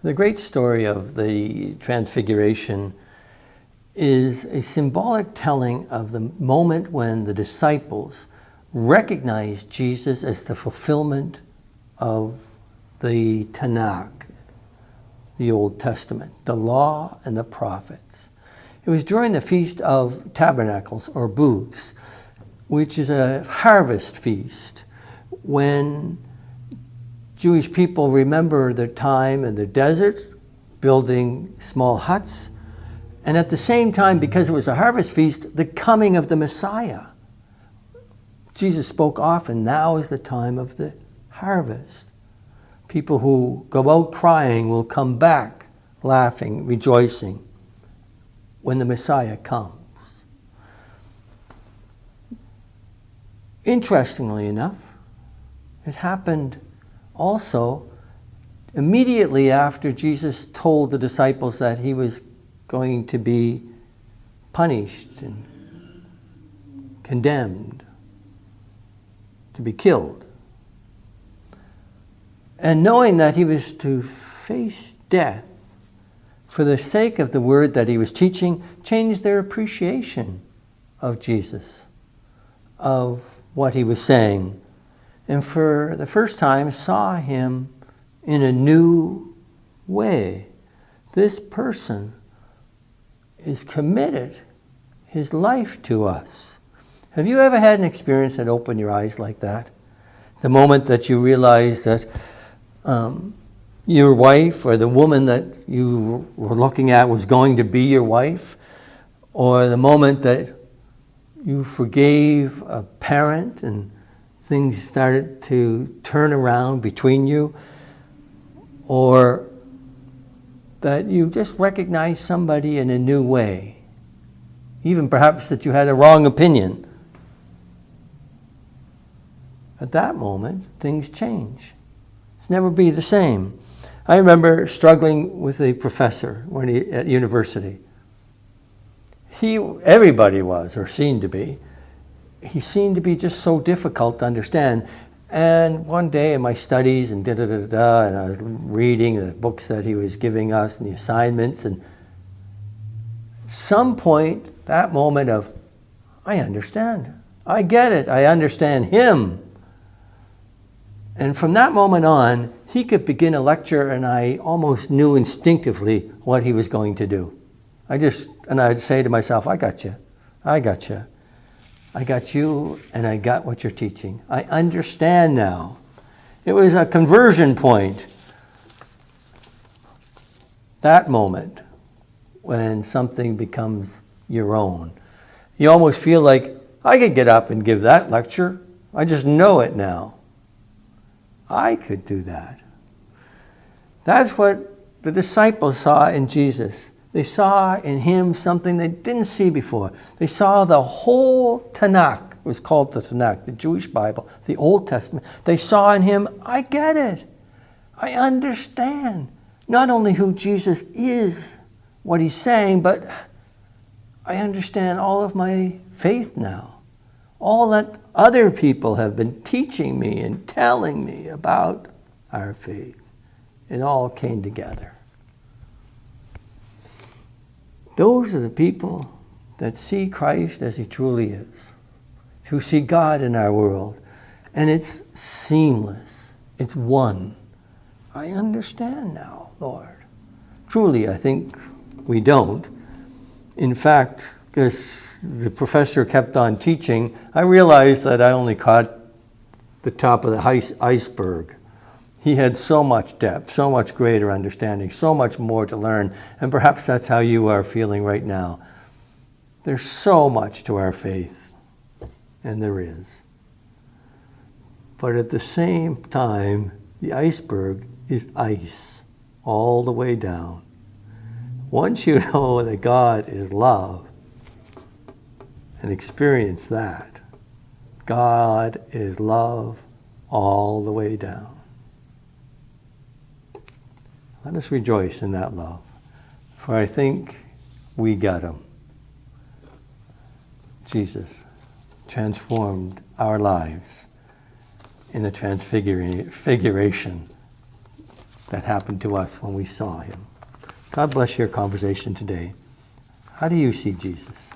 The great story of the Transfiguration is a symbolic telling of the moment when the disciples recognized Jesus as the fulfillment of the Tanakh, the Old Testament, the law and the prophets. It was during the Feast of Tabernacles, or Booths, which is a harvest feast, when Jewish people remember their time in the desert, building small huts, and at the same time, because it was a harvest feast, the coming of the Messiah. Jesus spoke often, now is the time of the harvest. People who go out crying will come back laughing, rejoicing when the Messiah comes. Interestingly enough, it happened also immediately after Jesus told the disciples that he was going to be punished and condemned to be killed. And knowing that he was to face death for the sake of the word that he was teaching, changed their appreciation of Jesus, of what he was saying, and for the first time saw him in a new way. This person is committed his life to us. Have you ever had an experience that opened your eyes like that? The moment that you realized that your wife or the woman that you were looking at was going to be your wife, or the moment that you forgave a parent and things started to turn around between you, or that you just recognized somebody in a new way, even perhaps that you had a wrong opinion. At that moment, things change. It's never be the same. I remember struggling with a professor at university. Everybody was, or seemed to be. He seemed to be just so difficult to understand. And one day in my studies and and I was reading the books that he was giving us and the assignments, and at some point, that moment of, I understand. I get it. I understand him. And from that moment on, he could begin a lecture, and I almost knew instinctively what he was going to do. I'd say to myself, I got you. I got you. I got you, and I got what you're teaching. I understand now. It was a conversion point. That moment when something becomes your own. You almost feel like, I could get up and give that lecture. I just know it now. I could do that. That's what the disciples saw in Jesus. They saw in him something they didn't see before. They saw the whole Tanakh. It was called the Tanakh, the Jewish Bible, the Old Testament. They saw in him, I get it. I understand. Not only who Jesus is, what he's saying, but I understand all of my faith now. All that other people have been teaching me and telling me about our faith. It all came together. Those are the people that see Christ as he truly is, who see God in our world. And it's seamless. It's one. I understand now, Lord. Truly, I think we don't. In fact, because the professor kept on teaching, I realized that I only caught the top of the iceberg. He had so much depth, so much greater understanding, so much more to learn, and perhaps that's how you are feeling right now. There's so much to our faith, and there is. But at the same time, the iceberg is ice all the way down. Once you know that God is love, and experience that, God is love all the way down. Let us rejoice in that love, for I think we got him. Jesus transformed our lives in the transfiguration that happened to us when we saw him. God bless your conversation today. How do you see Jesus?